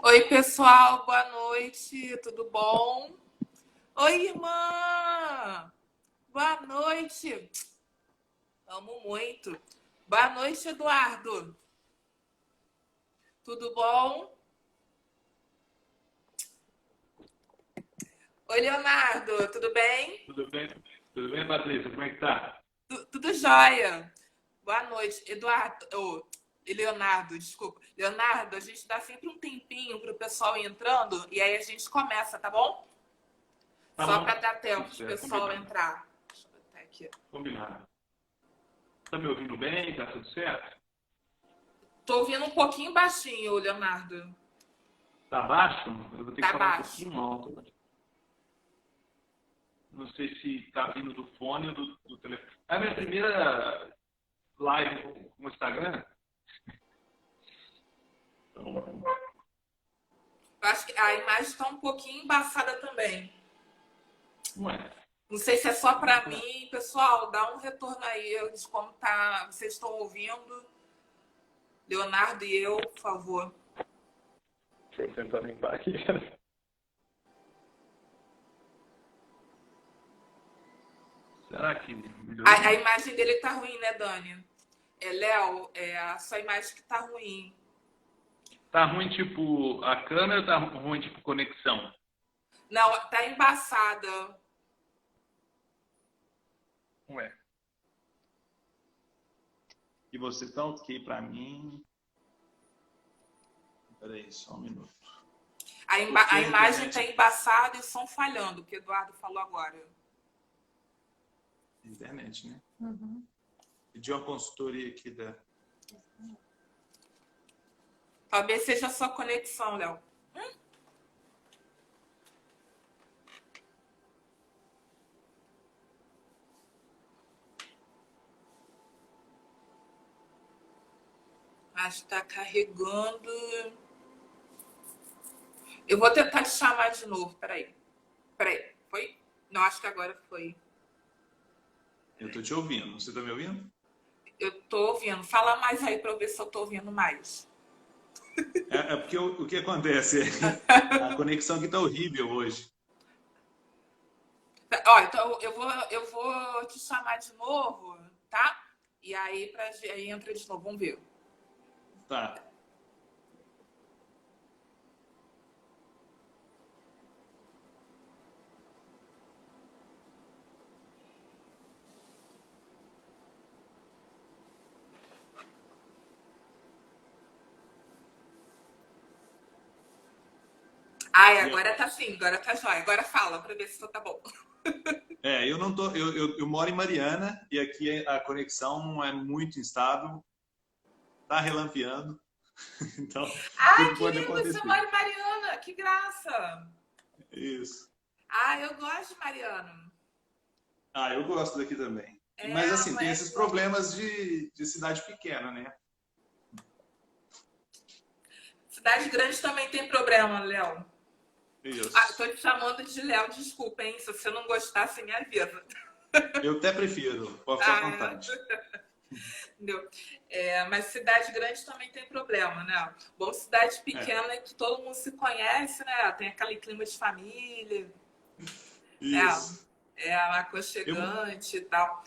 Oi, pessoal, boa noite, tudo bom? Oi, irmã! Boa noite! Amo muito. Boa noite, Eduardo. Tudo bom? Oi, Leonardo, tudo bem? Tudo bem? Tudo bem, Patrícia? Como é que tá? Tudo jóia. Boa noite, Eduardo. E Leonardo, desculpa. Leonardo, a gente dá sempre um tempinho para o pessoal ir entrando e aí a gente começa, tá bom? Tá Só para bom. dar tempo Tudo do certo, pessoal combinado. entrar. Deixa eu botar aqui. Combinado. Tá me ouvindo bem? Tá tudo certo? Tô ouvindo um pouquinho baixinho, Leonardo. Tá baixo? Eu vou ter que Tá falar um baixo. pouquinho alto. Não sei se tá vindo do fone ou do telefone. É a minha primeira live com o Instagram. Então, Eu acho que a imagem está um pouquinho embaçada também. não é. Não sei se é só para mim. Pessoal, dá um retorno aí de como tá, vocês estão ouvindo. Leonardo e eu, por favor. Deixa eu tentar limpar aqui. Será que melhorou? A imagem dele tá ruim, né, Dani? Léo, a sua imagem que tá ruim. Tá ruim tipo a câmera ou tá ruim tipo conexão? Não, tá embaçada. Ué. E você tá ok pra mim? Peraí, só um minuto. Porque A a imagem tá internet. embaçada e o som falhando, que o Eduardo falou agora. Internet, né? Pedi uma consultoria aqui da. Talvez seja a sua conexão, Léo. Acho que tá carregando. Eu vou tentar te chamar de novo. Peraí. Peraí. Foi? Não, acho que agora foi. Eu tô te ouvindo. Você tá me ouvindo? Eu tô ouvindo. Fala mais aí pra eu ver se eu tô ouvindo mais. É porque o que acontece? A conexão aqui tá horrível hoje. Ó, então eu vou te chamar de novo, tá? E aí, aí entra de novo. Vamos ver. Tá. Ai, E agora tá agora? sim, agora tá jóia. Agora fala pra ver se tá bom. Eu não tô. Eu moro em Mariana e aqui a conexão é muito instável, tá relampeando, então Ai, tudo que pode lindo, você acontecer. mora em Mariana. Que graça. Isso. Ah, eu gosto de Mariana. Ah, eu gosto daqui também. É, Mas assim, tem é esses igual. problemas de cidade pequena, né? Cidade grande também tem problema, Léo. Ah, tô Isso. te chamando de Léo, desculpa, hein? Se você não gostar, você me avisa. Eu até prefiro, pode ficar à Ah, vontade. entendeu? Mas cidade grande também tem problema, né? Bom, cidade É, pequena é que todo mundo se conhece, né? Tem aquele clima de família, né? isso. É Eu, aconchegante e tal.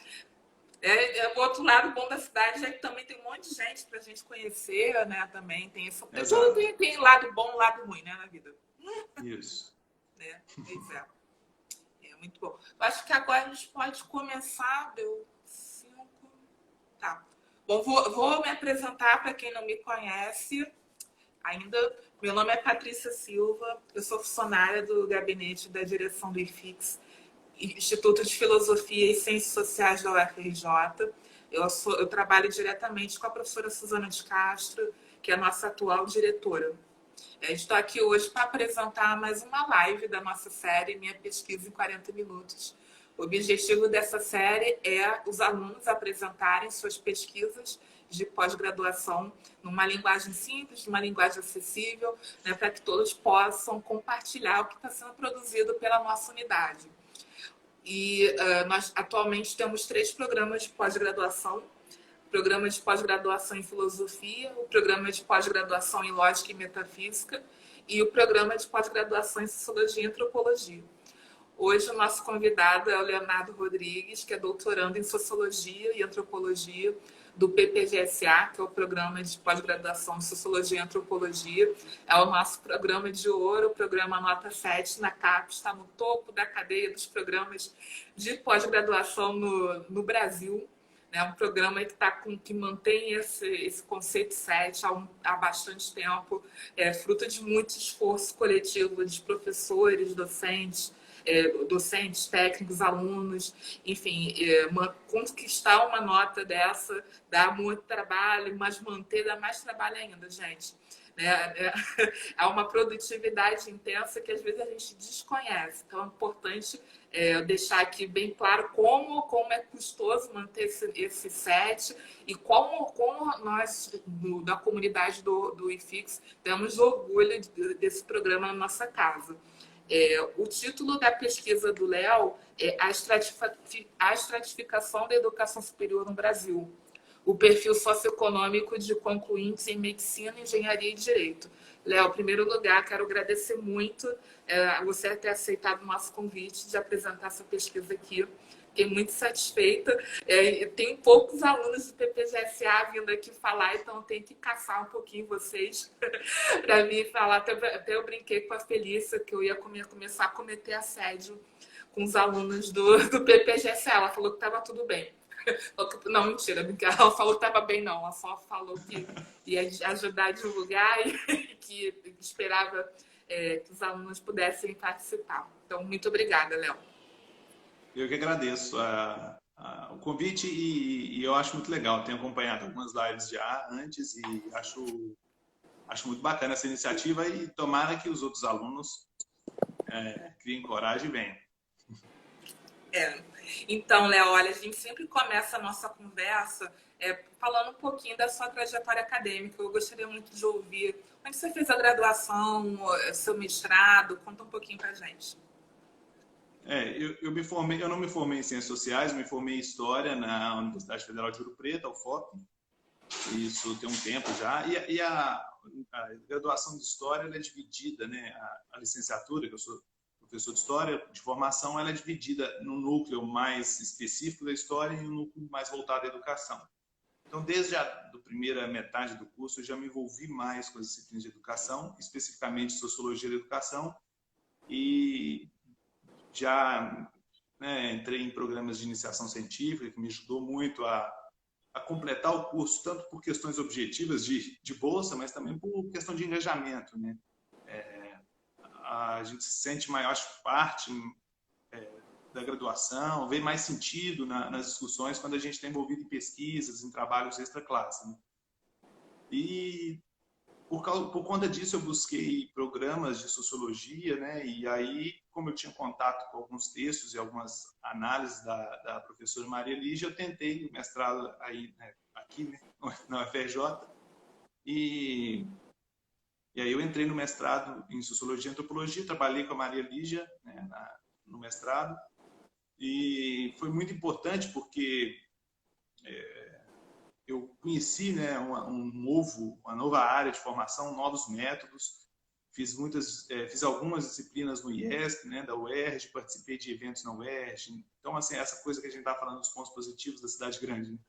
O outro lado bom da cidade é que também tem um monte de gente pra gente conhecer, né? Também tem isso. Tudo exato. tem lado bom e lado ruim, né, na vida. Isso. Né? Pois é. É muito bom. Eu acho que agora a gente pode começar. Deu 5. Tá. Bom, vou me apresentar para quem não me conhece ainda. Meu nome é Patrícia Silva, eu sou funcionária do gabinete da direção do IFIX, Instituto de Filosofia e Ciências Sociais da UFRJ. Eu trabalho diretamente com a professora Suzana de Castro, que é a nossa atual diretora. Estou aqui hoje para apresentar mais uma live da nossa série Minha Pesquisa em 40 Minutos. O objetivo dessa série é os alunos apresentarem suas pesquisas de pós-graduação numa linguagem simples, numa linguagem acessível, né, para que todos possam compartilhar o que está sendo produzido pela nossa unidade. E nós atualmente temos 3 programas de pós-graduação: o programa de pós-graduação em filosofia, o programa de pós-graduação em lógica e metafísica e o programa de pós-graduação em Sociologia e Antropologia. Hoje o nosso convidado é o Leonardo Rodrigues, que é doutorando em Sociologia e Antropologia do PPGSA, que é o Programa de Pós-Graduação em Sociologia e Antropologia. É o nosso programa de ouro, o programa Nota 7 na CAPES, está no topo da cadeia dos programas de pós-graduação no Brasil. É um programa que mantém esse conceito 7 há bastante tempo, fruto de muito esforço coletivo de professores, docentes, técnicos, alunos, enfim, conquistar uma nota dessa dá muito trabalho, mas manter dá mais trabalho ainda, gente. É uma produtividade intensa que às vezes a gente desconhece. Então é importante deixar aqui bem claro como é custoso manter esse set e como nós, da comunidade do IFIX, temos orgulho desse programa na nossa casa. O título da pesquisa do Léo é A Estratificação da Educação Superior no Brasil. O perfil socioeconômico de concluintes em medicina, engenharia e direito. Léo, em primeiro lugar, quero agradecer muito você ter aceitado o nosso convite de apresentar essa pesquisa aqui. Fiquei muito satisfeita. Tem poucos alunos do PPGSA vindo aqui falar, então eu tenho que caçar um pouquinho vocês para vir falar. Até eu brinquei com a Felícia que eu ia começar a cometer assédio com os alunos do PPGSA. Ela falou que estava tudo bem. Não, mentira, ela falou que estava bem, não. Ela só falou que ia ajudar a divulgar e que esperava que os alunos pudessem participar. Então, muito obrigada, Léo. Eu que agradeço o convite e eu acho muito legal. Tenho acompanhado algumas lives já antes e acho muito bacana essa iniciativa e tomara que os outros alunos criem coragem e venham. Então, Léo, olha, a gente sempre começa a nossa conversa falando um pouquinho da sua trajetória acadêmica. Eu gostaria muito de ouvir onde você fez a graduação, seu mestrado. Conta um pouquinho pra gente. Eu não me formei em Ciências Sociais, me formei em História na Universidade Federal de Ouro Preto, a UFOP. Isso tem um tempo já. E a graduação de História ela é dividida, né? A licenciatura, que eu sou professor de História de formação, ela é dividida no núcleo mais específico da História e no núcleo mais voltado à Educação. Então, desde a primeira metade do curso, eu já me envolvi mais com as disciplinas de Educação, especificamente Sociologia da Educação, e já entrei em programas de iniciação científica, que me ajudou muito a completar o curso, tanto por questões objetivas de bolsa, mas também por questão de engajamento, né? A gente se sente maior, acho, parte da graduação, vê mais sentido nas discussões quando a gente está envolvido em pesquisas, em trabalhos extra-classe, né? E por conta disso eu busquei programas de sociologia, né? E aí, como eu tinha contato com alguns textos e algumas análises da professora Maria Lígia, eu tentei o mestrado aí, aqui, né? Na UFRJ. E aí eu entrei no mestrado em Sociologia e Antropologia, trabalhei com a Maria Lígia, né, no mestrado. E foi muito importante porque eu conheci, né, uma nova área de formação, novos métodos. Fiz algumas disciplinas no IESP, né, da UERJ, participei de eventos na UERJ. Então, assim, essa coisa que a gente está falando dos pontos positivos da cidade grande, né?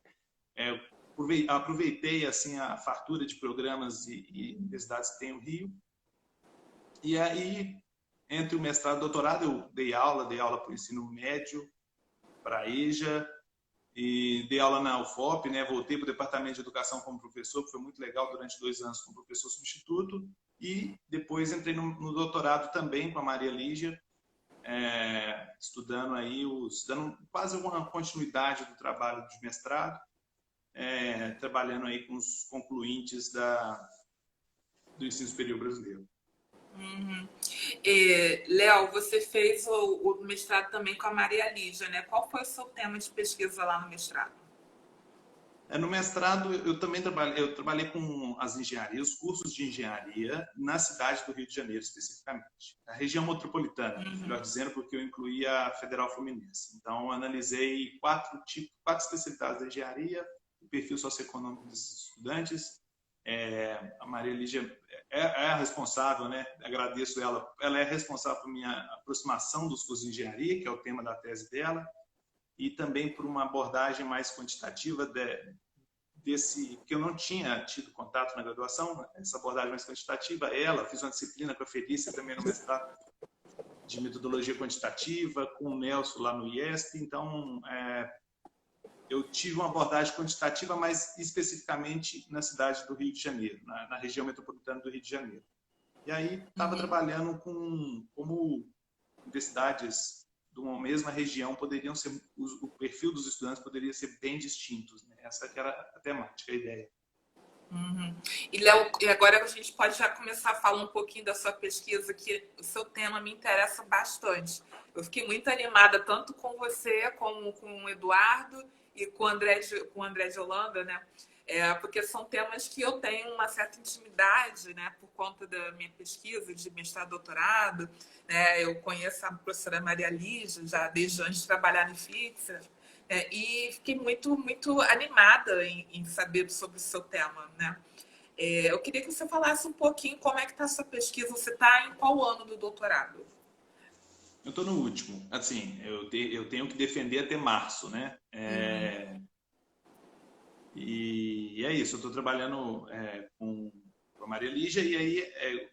Aproveitei assim a fartura de programas e universidades que tem o Rio. E aí, entre o mestrado e o doutorado, eu dei aula para o ensino médio, para a EJA, e dei aula na UFOP, né? Voltei para o departamento de educação como professor, que foi muito legal durante 2 anos como professor substituto, e depois entrei no doutorado também com a Maria Lígia, estudando aí, dando quase uma continuidade do trabalho de mestrado, trabalhando aí com os concluintes do ensino superior brasileiro. Uhum. Léo, você fez o mestrado também com a Maria Lígia, né? Qual foi o seu tema de pesquisa lá no mestrado? No mestrado, eu também trabalhei com as engenharias, os cursos de engenharia na cidade do Rio de Janeiro, especificamente. A região metropolitana, melhor dizendo, porque eu incluía a Federal Fluminense. Então, analisei 4 especialidades da engenharia, o perfil socioeconômico dos estudantes, A Maria Lígia é a responsável, né? Agradeço ela. Ela é responsável por minha aproximação dos cursos de engenharia, que é o tema da tese dela, e também por uma abordagem mais quantitativa desse que eu não tinha tido contato na graduação, essa abordagem mais quantitativa. Ela fiz uma disciplina com a Felícia também no mestrado de metodologia quantitativa, com o Nelson lá no IESP. Então, eu tive uma abordagem quantitativa, mas especificamente na cidade do Rio de Janeiro, na região metropolitana do Rio de Janeiro. E aí estava trabalhando como universidades de uma mesma região poderiam ser, o perfil dos estudantes poderia ser bem distintos, né? Essa que era a temática, a ideia. E, Léo, e agora a gente pode já começar a falar um pouquinho da sua pesquisa, que o seu tema me interessa bastante. Eu fiquei muito animada, tanto com você, como com o Eduardo e com o André de Holanda, né? Porque são temas que eu tenho uma certa intimidade, né? Por conta da minha pesquisa de mestrado e doutorado, né? Eu conheço a professora Maria Lígia já desde antes de trabalhar no IFIX, e fiquei muito, muito animada em saber sobre o seu tema, né? Eu queria que você falasse um pouquinho como é que está a sua pesquisa. Você está em qual ano do doutorado? Eu estou no último. Assim, eu tenho que defender até março, né? E é isso. Eu estou trabalhando com a Maria Lígia e aí é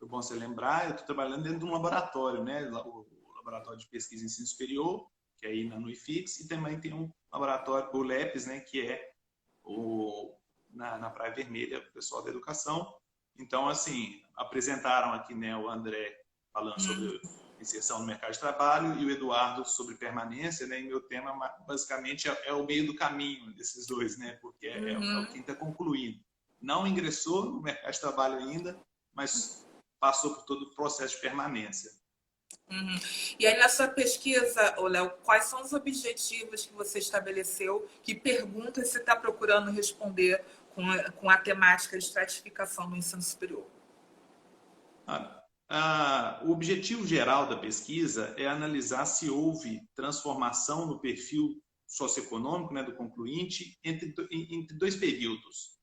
bom você lembrar. Eu estou trabalhando dentro de um laboratório, né? O laboratório de pesquisa em ensino superior, que é aí na UIFIX, e também tem um laboratório, o LEPES, né? Que é na Praia Vermelha, o pessoal da educação. Então, assim, apresentaram aqui, né, o André falando sobre inserção no mercado de trabalho e o Eduardo sobre permanência, né? E meu tema, basicamente, é o meio do caminho desses dois, né? Porque é o que está concluindo. Não ingressou no mercado de trabalho ainda, mas passou por todo o processo de permanência. E aí, na sua pesquisa, Léo, quais são os objetivos que você estabeleceu? Que perguntas você está procurando responder com a temática de estratificação do ensino superior? O objetivo geral da pesquisa é analisar se houve transformação no perfil socioeconômico, né, do concluinte entre dois períodos,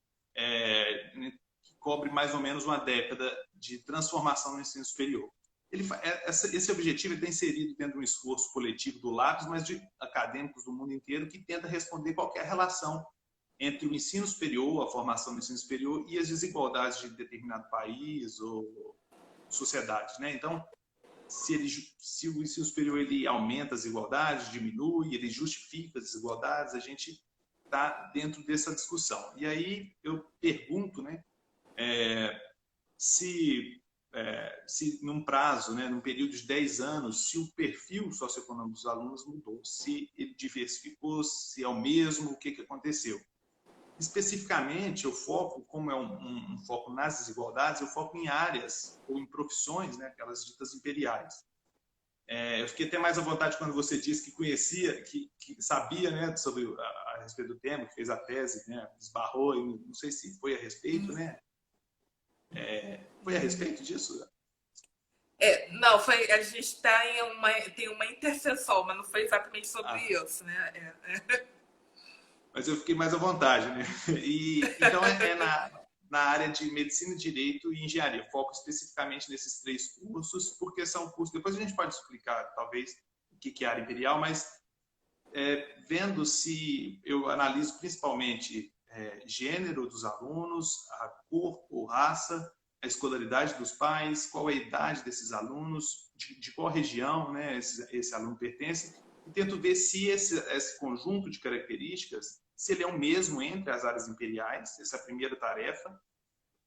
que cobre mais ou menos uma década de transformação no ensino superior. Esse objetivo está inserido dentro de um esforço coletivo do LAPES, mas de acadêmicos do mundo inteiro, que tenta responder qualquer relação entre o ensino superior, a formação do ensino superior e as desigualdades de determinado país ou sociedade, né? Então, se o ensino superior ele aumenta as desigualdades, diminui, ele justifica as desigualdades, a gente está dentro dessa discussão. E aí eu pergunto, né, se num prazo, né, num período de 10 anos, se o perfil socioeconômico dos alunos mudou, se ele diversificou, se é o mesmo, o que aconteceu. Especificamente, eu foco, como é um foco nas desigualdades, eu foco em áreas ou em profissões, né, aquelas ditas imperiais. Eu fiquei até mais à vontade quando você disse que conhecia, que sabia, né, sobre a respeito do tema, que fez a tese, né, esbarrou, e não sei se foi a respeito, né? Foi a respeito disso? Não, a gente tem uma interseção, mas não foi exatamente sobre isso, né? Mas eu fiquei mais à vontade, né? Então, na área de medicina, direito e engenharia. Foco especificamente nesses 3 cursos, porque são cursos... Depois a gente pode explicar, talvez, o que é a área imperial, mas vendo se eu analiso principalmente gênero dos alunos, a cor ou raça, a escolaridade dos pais, qual é a idade desses alunos, de qual região, né, esse aluno pertence, e tento ver se esse conjunto de características, se ele é o mesmo entre as áreas imperiais, essa é a primeira tarefa,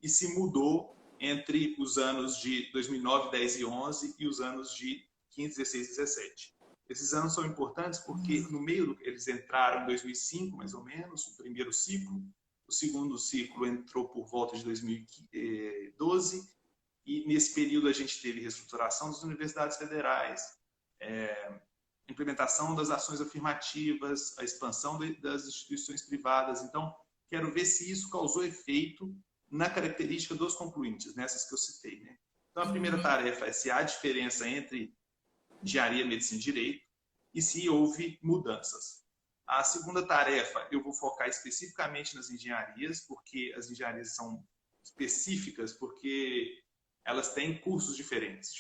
e se mudou entre os anos de 2009, 10 e 11 e os anos de 15, 16 e 17. Esses anos são importantes porque no meio eles entraram em 2005, mais ou menos, o primeiro ciclo. O segundo ciclo entrou por volta de 2012 e nesse período a gente teve reestruturação das universidades federais, implementação das ações afirmativas, a expansão das instituições privadas. Então, quero ver se isso causou efeito na característica dos concluintes, nessas que eu citei, né? Então, a primeira tarefa é se há diferença entre engenharia, medicina e direito e se houve mudanças. A segunda tarefa, eu vou focar especificamente nas engenharias, porque as engenharias são específicas, porque elas têm cursos diferentes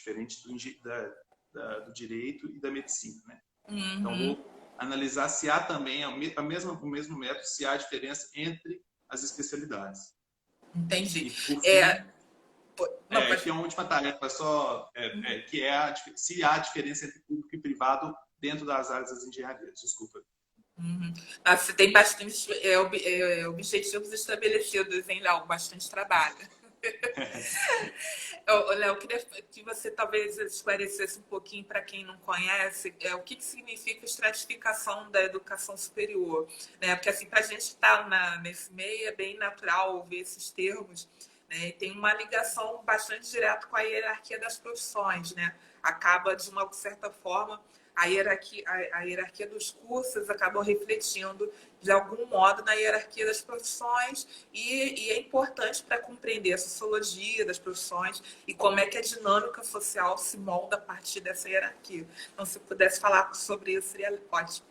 do direito e da medicina, né? Então, Uhum, vou analisar se há também o mesmo método, se há diferença entre as especialidades. entendi. E, por É, fim, não, tem uma última tarefa só, que é se há diferença entre público e privado dentro das áreas das engenharias. Desculpa. uhum. Ah, você tem bastante objetivos estabelecidos, hein, Léo? Bastante trabalho. Léo, eu queria que você talvez esclarecesse um pouquinho para quem não conhece o que significa estratificação da educação superior, né? Porque assim, para a gente estar nesse meio é bem natural ouvir esses termos, né? E tem uma ligação bastante direta com a hierarquia das profissões, né? Acaba de uma certa forma a hierarquia dos cursos acabam refletindo de algum modo na hierarquia das profissões e é importante para compreender a sociologia das profissões e como é que a dinâmica social se molda a partir dessa hierarquia. Então, se pudesse falar sobre isso, seria ótimo.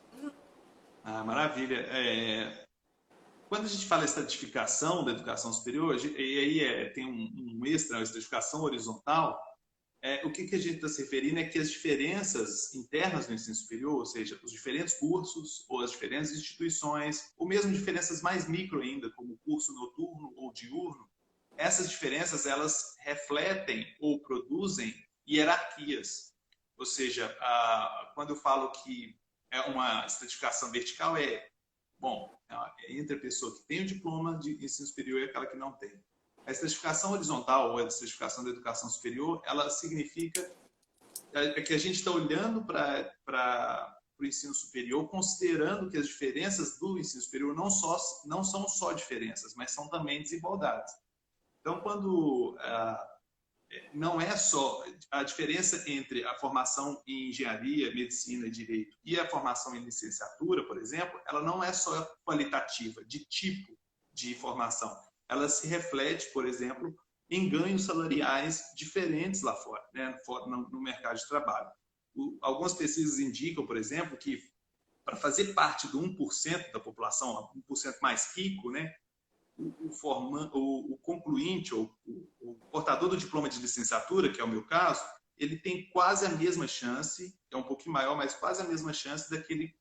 Ah, maravilha. Quando a gente fala estratificação da educação superior, e aí tem um extra, uma estratificação horizontal, o que a gente está se referindo é que as diferenças internas do ensino superior, ou seja, os diferentes cursos ou as diferentes instituições, ou mesmo diferenças mais micro ainda, como curso noturno ou diurno, essas diferenças elas refletem ou produzem hierarquias. Ou seja, quando eu falo que é uma estratificação vertical, bom, entre a pessoa que tem o diploma de ensino superior e aquela que não tem. A estratificação horizontal ou a estratificação da educação superior, ela significa que a gente está olhando para o ensino superior, considerando que as diferenças do ensino superior não são só diferenças, mas são também desigualdades. Então, quando não é só a diferença entre a formação em engenharia, medicina e direito e a formação em licenciatura, por exemplo, ela não é só qualitativa, de tipo de formação. Ela se reflete, por exemplo, em ganhos salariais diferentes lá fora, né, no mercado de trabalho. Algumas pesquisas indicam, por exemplo, que para fazer parte do 1% da população, 1% mais rico, né, o concluinte, ou o portador do diploma de licenciatura, que é o meu caso, ele tem quase a mesma chance, é um pouquinho maior, mas quase a mesma chance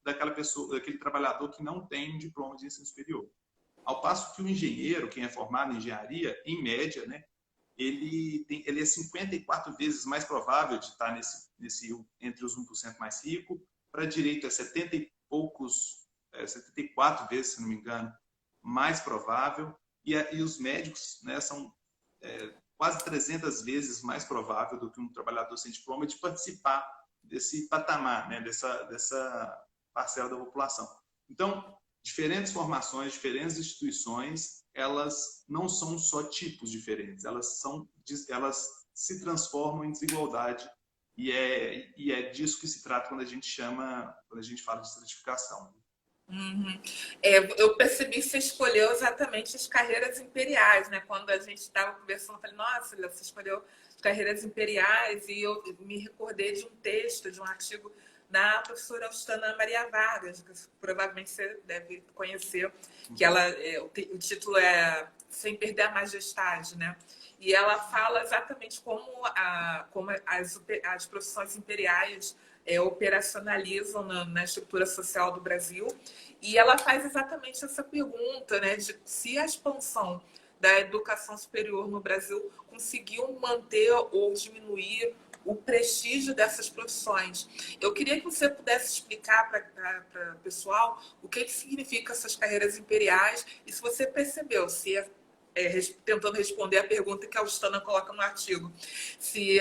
daquela pessoa, daquele trabalhador que não tem um diploma de ensino superior. Ao passo que o engenheiro, quem é formado em engenharia, em média, né, ele é 54 vezes mais provável de estar entre os 1% mais ricos, para direito é 70 e poucos, 74 vezes, se não me engano, mais provável, e os médicos, né, são quase 300 vezes mais provável do que um trabalhador sem diploma de participar desse patamar, né, dessa parcela da população. Então, diferentes formações, diferentes instituições, elas não são só tipos diferentes, elas se transformam em desigualdade e é disso que se trata quando a gente fala de estratificação. Uhum. Eu percebi que você escolheu exatamente as carreiras imperiais, né? Quando a gente estava conversando, eu falei, nossa, você escolheu as carreiras imperiais, e eu me recordei de um texto, de um artigo da professora Austana Maria Vargas, que provavelmente você deve conhecer, que o título é Sem Perder a Majestade, né? E ela fala exatamente como as profissões imperiais operacionalizam na estrutura social do Brasil. E ela faz exatamente essa pergunta, né, de se a expansão da educação superior no Brasil conseguiu manter ou diminuir o prestígio dessas profissões. Eu queria que você pudesse explicar para o pessoal o que significa essas carreiras imperiais e se você percebeu, se tentando responder a pergunta que a Austana coloca no artigo, se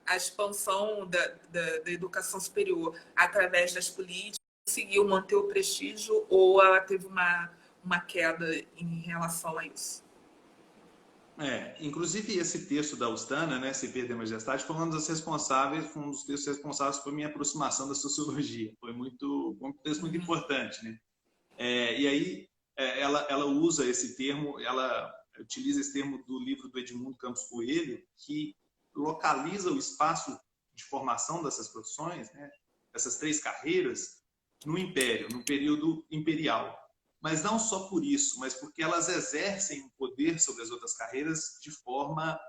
a expansão da educação superior através das políticas conseguiu manter o prestígio ou ela teve uma queda em relação a isso? Inclusive esse texto da Austana, né, Se Perder a Majestade, foi um dos textos responsáveis por minha aproximação da sociologia. Foi um texto muito importante, né? E aí ela usa esse termo, ela utiliza esse termo do livro do Edmundo Campos Coelho, que localiza o espaço de formação dessas profissões, né, essas três carreiras, no Império, no período imperial. Mas não só por isso, mas porque elas exercem um poder sobre as outras carreiras de forma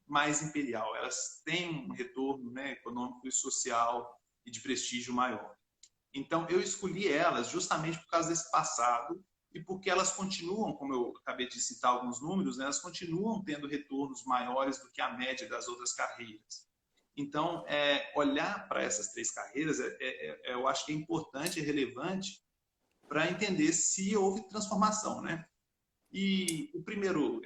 mais imperial. Elas têm um retorno, né, econômico e social e de prestígio maior. Então, eu escolhi elas justamente por causa desse passado e porque elas continuam, como eu acabei de citar alguns números, né, elas continuam tendo retornos maiores do que a média das outras carreiras. Então, olhar para essas 3 carreiras, eu acho que é importante e relevante para entender se houve transformação, né? E o primeiro,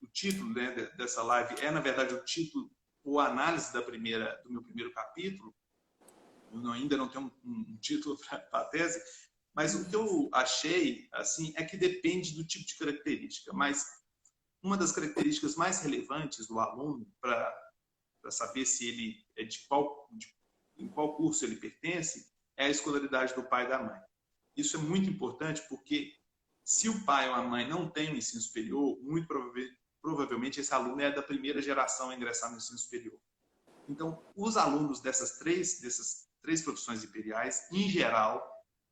o título, né, dessa live na verdade, o título ou análise do meu primeiro capítulo. Eu ainda não tenho um título para a tese, mas o que eu achei assim é que depende do tipo de característica. Mas uma das características mais relevantes do aluno para saber se ele é em qual curso ele pertence é a escolaridade do pai e da mãe. Isso é muito importante porque se o pai ou a mãe não tem o ensino superior, muito provavelmente esse aluno é da primeira geração a ingressar no ensino superior. Então, os alunos dessas três profissões imperiais, em geral,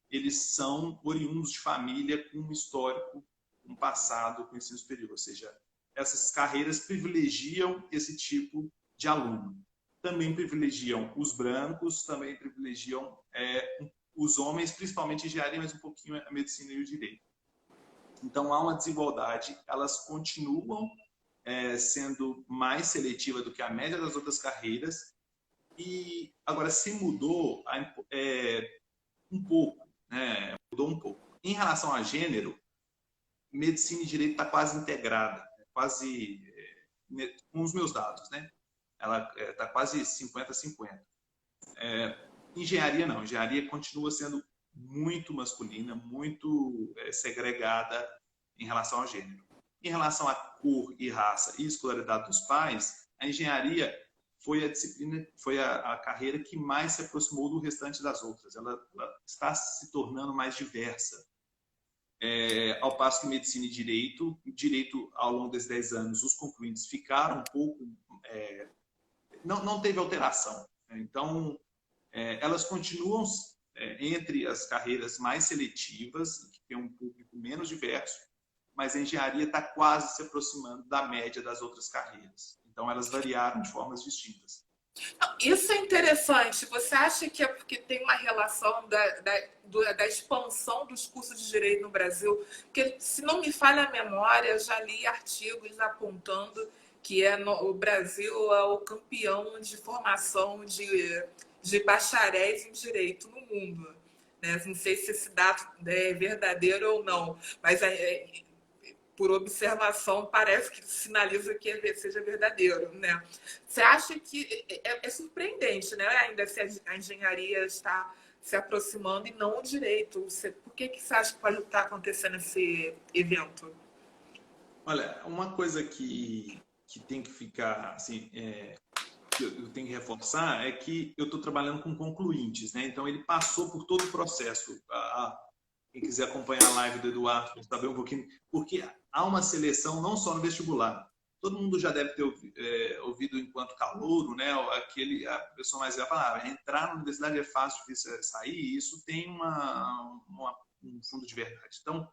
eles são oriundos de família com um histórico, um passado com ensino superior. Ou seja, essas carreiras privilegiam esse tipo de aluno. Também privilegiam os brancos, também privilegiam os homens, principalmente engenharia, mas um pouquinho a medicina e o direito. Então, há uma desigualdade, elas continuam sendo mais seletiva do que a média das outras carreiras. E agora se mudou um pouco, né? Mudou um pouco. Em relação a gênero, medicina e direito está quase integrada, quase com os meus dados, né? Ela está quase 50-50. Engenharia não, engenharia continua sendo muito masculina, muito segregada em relação ao gênero. Em relação a cor e raça e escolaridade dos pais, a engenharia foi a disciplina, foi a carreira que mais se aproximou do restante das outras. Ela está se tornando mais diversa. Ao passo que medicina e direito ao longo desses 10 anos, os concluintes ficaram um pouco... não teve alteração. Então, elas continuam entre as carreiras mais seletivas, que tem um público menos diverso, mas a engenharia está quase se aproximando da média das outras carreiras. Então, elas variaram de formas distintas. Isso é interessante. Você acha que é porque tem uma relação da expansão dos cursos de direito no Brasil? Porque, se não me falha a memória, eu já li artigos apontando que o Brasil é o campeão de formação de bacharéis em direito no mundo. Né? Não sei se esse dado é verdadeiro ou não, mas por observação, parece que sinaliza que seja verdadeiro, né? Você acha que é surpreendente, né? Ainda se a engenharia está se aproximando e não o direito. Por que você acha que pode estar acontecendo esse evento? Olha, uma coisa que tem que ficar, assim, que eu tenho que reforçar é que eu estou trabalhando com concluintes, né? Então, ele passou por todo o processo. Quem quiser acompanhar a live do Eduardo, para saber um pouquinho, porque há uma seleção não só no vestibular. Todo mundo já deve ter ouvido enquanto calouro, né? A pessoa mais velha fala, entrar na universidade é fácil, difícil sair, e isso tem um fundo de verdade. Então,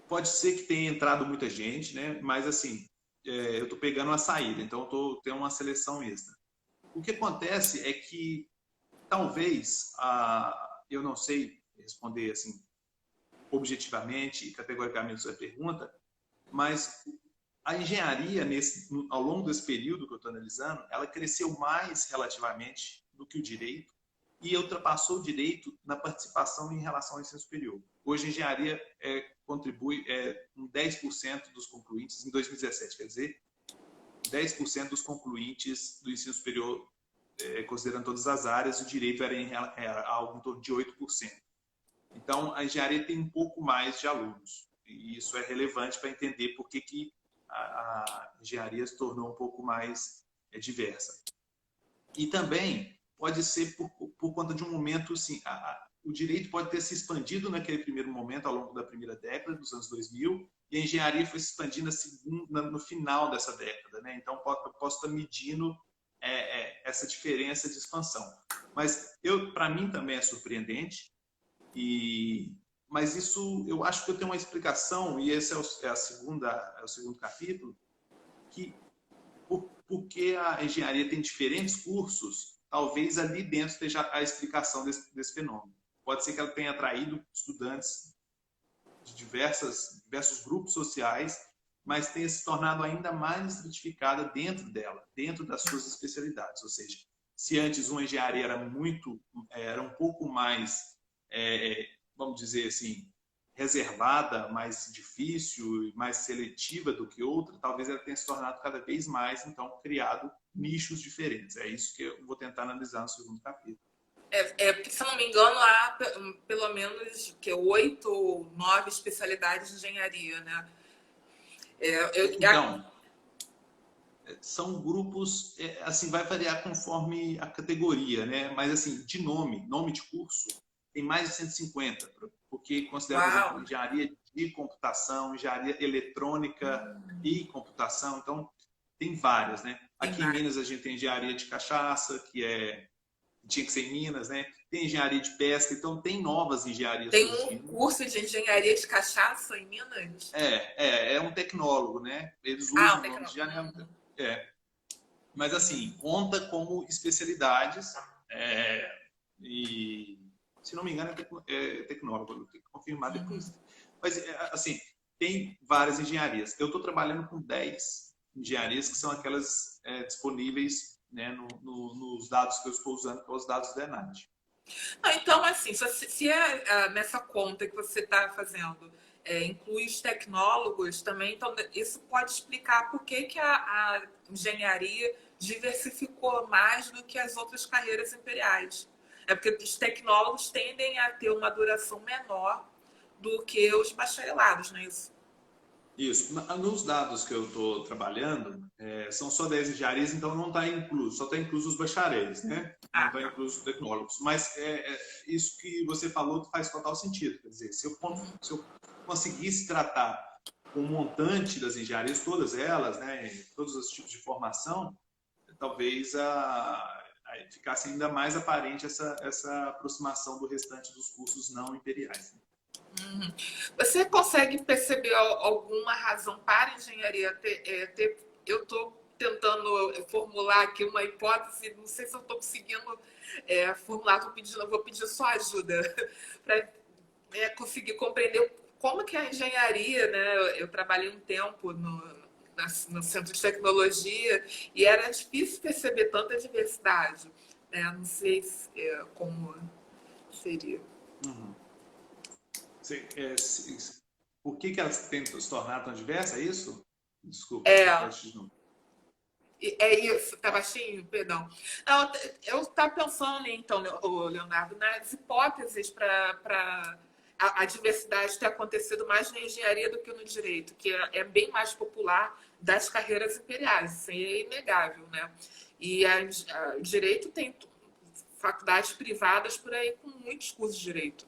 pode ser que tenha entrado muita gente, né? Mas assim, eu estou pegando a saída, então eu estou tendo uma seleção extra. O que acontece é que talvez eu não sei responder assim objetivamente e categoricamente sua pergunta, mas a engenharia ao longo desse período que eu estou analisando, ela cresceu mais relativamente do que o direito e ultrapassou o direito na participação em relação ao ensino superior. Hoje a engenharia contribui com 10% dos concluintes em 2017, quer dizer, 10% dos concluintes do ensino superior, considerando todas as áreas, o direito era algo em torno de 8%. Então, a engenharia tem um pouco mais de alunos. E isso é relevante para entender por que a engenharia se tornou um pouco mais diversa. E também pode ser por conta de um momento, assim, o direito pode ter se expandido naquele primeiro momento, ao longo da primeira década, dos anos 2000, e a engenharia foi se expandindo no final dessa década, né? Então, eu posso estar medindo essa diferença de expansão. Mas para mim também é surpreendente, mas isso eu acho que eu tenho uma explicação, e esse é o segundo capítulo, que porque a engenharia tem diferentes cursos, talvez ali dentro esteja a explicação desse fenômeno. Pode ser que ela tenha atraído estudantes de diversos grupos sociais, mas tenha se tornado ainda mais estratificada dentro dela, dentro das suas especialidades. Ou seja, se antes uma engenharia era um pouco mais, vamos dizer assim, reservada, mais difícil, mais seletiva do que outra, talvez ela tenha se tornado cada vez mais, então, criado nichos diferentes. É isso que eu vou tentar analisar no segundo capítulo. Porque, se eu não me engano, há pelo menos 8 ou 9 especialidades de engenharia, né? Então, são grupos, assim, vai variar conforme a categoria, né? Mas, assim, de nome de curso, tem mais de 150, porque considera, por exemplo, engenharia de computação, engenharia eletrônica e computação, então tem várias, né? Aqui em Minas a gente tem engenharia de cachaça, tinha que ser em Minas, né? Tem engenharia de pesca, então tem novas engenharias surgindo. Tem um curso de engenharia de cachaça em Minas? É um tecnólogo, né? Eles usam o nome de engenharia. Mas, assim, conta como especialidades e, se não me engano, é tecnólogo, eu tenho que confirmar depois. Mas, assim, tem várias engenharias. Eu estou trabalhando com 10 engenharias que são aquelas disponíveis, né, nos dados que eu estou usando, que são os dados da ENAD. Então, assim, se nessa conta que você está fazendo inclui os tecnólogos também, então isso pode explicar por que a engenharia diversificou mais do que as outras carreiras imperiais. É porque os tecnólogos tendem a ter uma duração menor do que os bacharelados, não é isso? Isso. Nos dados que eu estou trabalhando, são só 10 engenharias, então não está incluso, só está incluso os bacharéis, né? Não está incluso os tecnólogos. Mas isso que você falou faz total sentido. Quer dizer, se eu conseguisse tratar com o montante das engenharias, todas elas, né, todos os tipos de formação, talvez ficasse ainda mais aparente essa aproximação do restante dos cursos não imperiais. Você consegue perceber alguma razão para a engenharia ter eu estou tentando formular aqui uma hipótese, não sei se eu estou conseguindo formular, vou pedir sua ajuda para conseguir compreender como que a engenharia, né? Eu trabalhei um tempo no centro de tecnologia e era difícil perceber tanta diversidade, né? Não sei como seria. Por que elas tentam se tornar tão diversas? É isso? Desculpa. É isso, tá baixinho? Perdão. Não, eu estava pensando, então, Leonardo, nas hipóteses para a diversidade ter acontecido mais na engenharia do que no direito, que é bem mais popular das carreiras imperiais, isso aí é inegável, né? E o direito tem faculdades privadas por aí com muitos cursos de direito.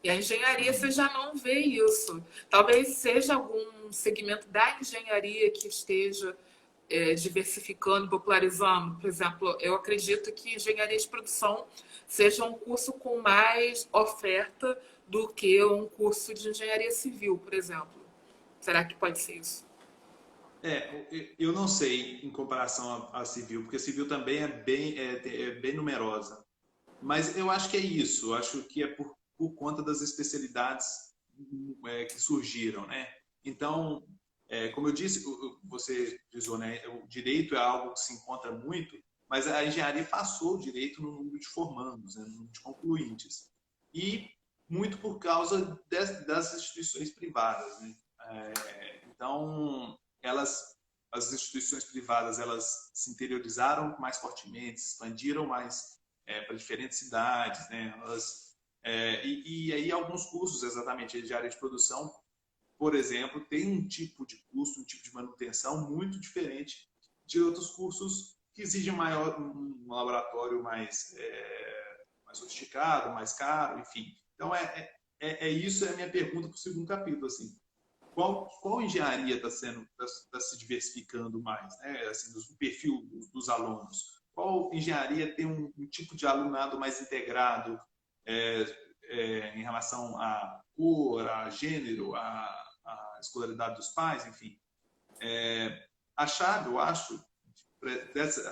E a engenharia você já não vê isso. Talvez seja algum segmento da engenharia que esteja diversificando, popularizando. Por exemplo, eu acredito que engenharia de produção seja um curso com mais oferta do que um curso de engenharia civil, por exemplo. Será que pode ser isso? Eu não sei em comparação à civil, porque a civil também é bem numerosa. Mas eu acho que é isso. Eu acho que é por conta das especialidades que surgiram, né? Então, como eu disse, você dizou, né? O direito é algo que se encontra muito, mas a engenharia passou o direito no número de formandos, né? No número de concluintes. E muito por causa das instituições privadas, né? Então, as instituições privadas, elas se interiorizaram mais fortemente, se expandiram mais para diferentes cidades, né? E aí alguns cursos, exatamente, de área de produção, por exemplo, tem um tipo de custo, um tipo de manutenção muito diferente de outros cursos que exigem um laboratório mais sofisticado, mais caro, enfim. Então, isso é a minha pergunta para o segundo capítulo, assim. Qual engenharia está se diversificando mais, né? Assim, o perfil dos alunos? qual engenharia tem um tipo de alunado mais integrado em relação à cor, a gênero, a escolaridade dos pais, enfim. A chave, eu acho,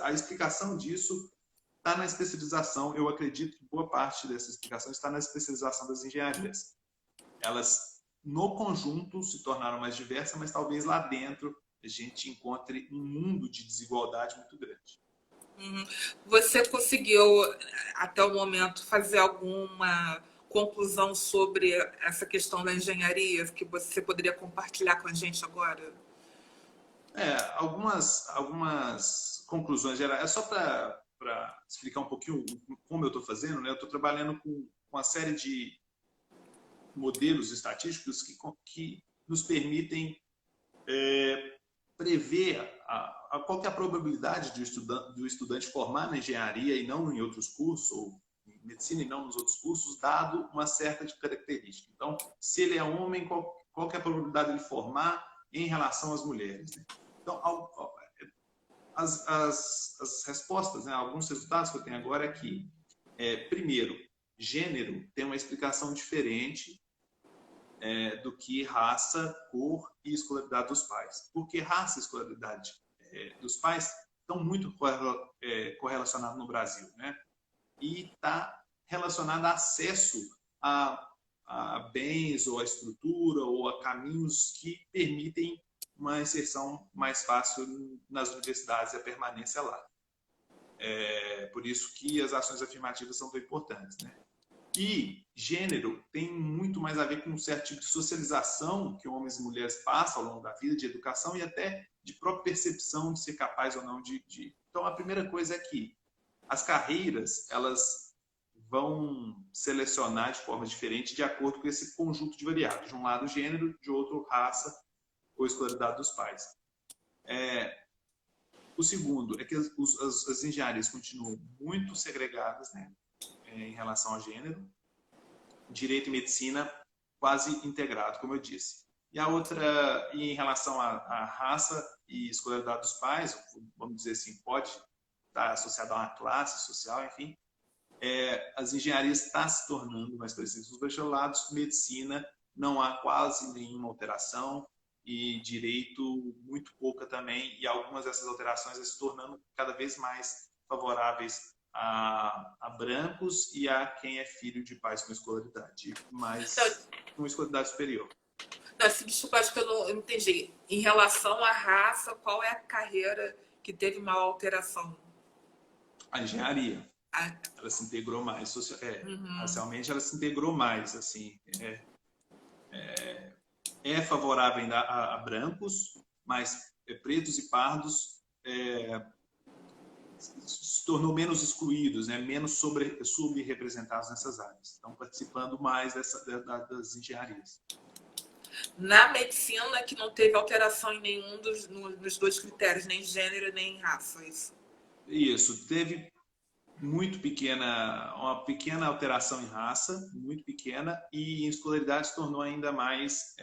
a explicação disso está na especialização. Eu acredito que boa parte dessa explicação está na especialização das engenharias. Elas, no conjunto, se tornaram mais diversas, mas talvez lá dentro a gente encontre um mundo de desigualdade muito grande. Você conseguiu, até o momento, fazer alguma conclusão sobre essa questão da engenharia que você poderia compartilhar com a gente agora? Algumas conclusões gerais. É só para explicar um pouquinho como eu estou fazendo, né? Eu estou trabalhando com uma série de modelos estatísticos que nos permitem prever qual que é a probabilidade do estudante formar na engenharia e não em outros cursos, ou em medicina e não nos outros cursos, dado uma certa característica. Então, se ele é homem, qual que é a probabilidade de ele formar em relação às mulheres, né? Então, as respostas, né, alguns resultados que eu tenho agora é que, primeiro, gênero tem uma explicação diferente do que raça, cor e escolaridade dos pais. Porque raça e escolaridade dos pais estão muito correlacionados no Brasil, né? E está relacionado a acesso a bens, ou a estrutura, ou a caminhos que permitem uma inserção mais fácil nas universidades e a permanência lá. Por isso que as ações afirmativas são tão importantes, né? E gênero tem muito mais a ver com um certo tipo de socialização que homens e mulheres passam ao longo da vida, de educação e até de própria percepção de ser capaz ou não de... Então, a primeira coisa é que as carreiras, elas vão selecionar de forma diferente de acordo com esse conjunto de variáveis. De um lado, gênero, de outro, raça ou escolaridade dos pais. O segundo é que as engenharias continuam muito segregadas, né, em relação ao gênero. Direito e medicina quase integrado, como eu disse. E a outra, em relação à raça e escolaridade dos pais, vamos dizer assim, pode estar associada a uma classe social, enfim, as engenharias estão se tornando mais parecidas. Os bacharelados, medicina, não há quase nenhuma alteração, e direito, muito pouca também, e algumas dessas alterações se tornando cada vez mais favoráveis a brancos e a quem é filho de pais com escolaridade, mas com escolaridade superior. Não, desculpa, acho que eu não entendi. Em relação à raça, qual é a carreira que teve maior alteração? A engenharia. Ela se integrou mais, racialmente ela se integrou mais, assim, favorável ainda a brancos, mas pretos e pardos se tornou menos excluídos, né? Menos subrepresentados nessas áreas. Estão participando mais das engenharias. Na medicina, que não teve alteração em nenhum dos dois critérios, nem gênero nem raça, isso? Isso, teve uma pequena alteração em raça, muito pequena, e em escolaridade se tornou ainda mais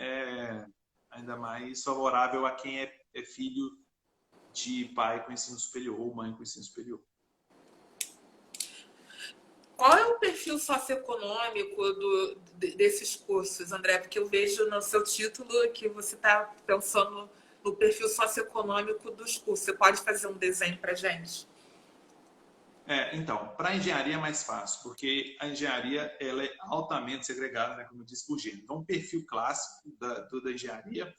favorável a quem é filho de pai com ensino superior ou mãe com ensino superior. Qual é o perfil socioeconômico desses cursos, André? Porque eu vejo no seu título que você está pensando no perfil socioeconômico dos cursos. Você pode fazer um desenho para a gente? Então, para a engenharia é mais fácil, porque a engenharia ela é altamente segregada, né, como eu disse, por gênero. Então, o perfil clássico da engenharia,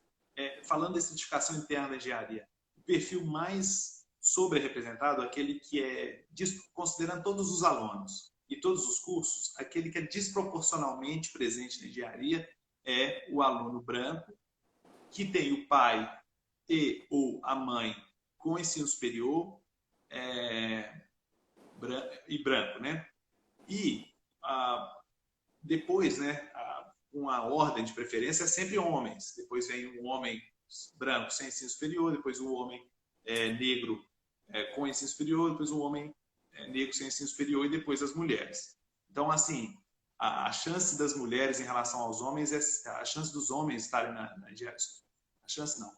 falando da estratificação interna da engenharia, o perfil mais sobre-representado, aquele que considerando todos os alunos e todos os cursos, aquele que é desproporcionalmente presente na engenharia é o aluno branco, que tem o pai ou a mãe com ensino superior e branco, né? E depois, né, uma ordem de preferência é sempre homens. Depois vem um homem branco sem ensino superior, depois um homem negro com ensino superior, depois um homem negro sem ensino superior e depois as mulheres. Então, assim, a chance das mulheres em relação aos homens a chance dos homens estarem na engenharia. A chance não.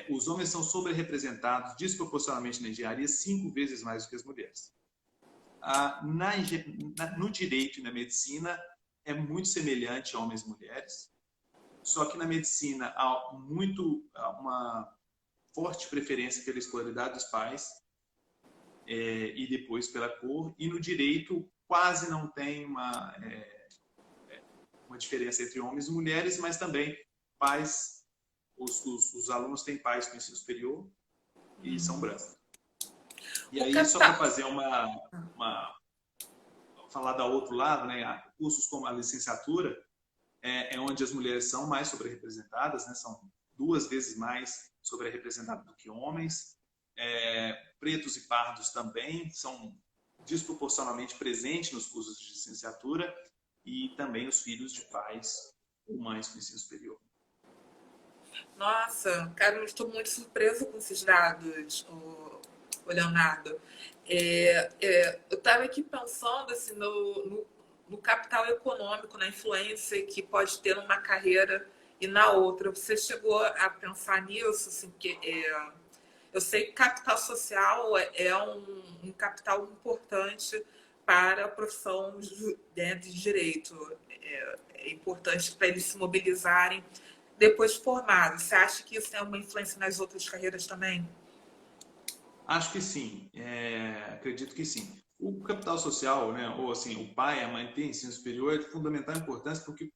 os homens são sobre-representados desproporcionalmente na engenharia 5 vezes mais do que as mulheres. No direito e na medicina é muito semelhante a homens e mulheres, só que na medicina há uma forte preferência pela escolaridade dos pais e depois pela cor, e no direito quase não tem uma diferença entre homens e mulheres, mas também pais, os alunos têm pais com ensino superior e são brancos. E aí, só para fazer falar do outro lado, né, cursos como a licenciatura, onde as mulheres são mais sobre-representadas, né, são 2 vezes mais sobre-representadas do que homens. Pretos e pardos também são desproporcionalmente presentes nos cursos de licenciatura, e também os filhos de pais ou mães com ensino superior. Nossa, cara, eu estou muito surpresa com esses dados, o Leonardo. Eu estava aqui pensando assim, no capital econômico, na influência que pode ter numa carreira e na outra. Você chegou a pensar nisso? Assim, eu sei que capital social é um capital importante para a profissão de direito. É importante para eles se mobilizarem depois de formados. Você acha que isso tem uma influência nas outras carreiras também? Acho que sim. Acredito que sim. O capital social, né, ou assim, o pai, a mãe tem ensino superior, é de fundamental importância, porque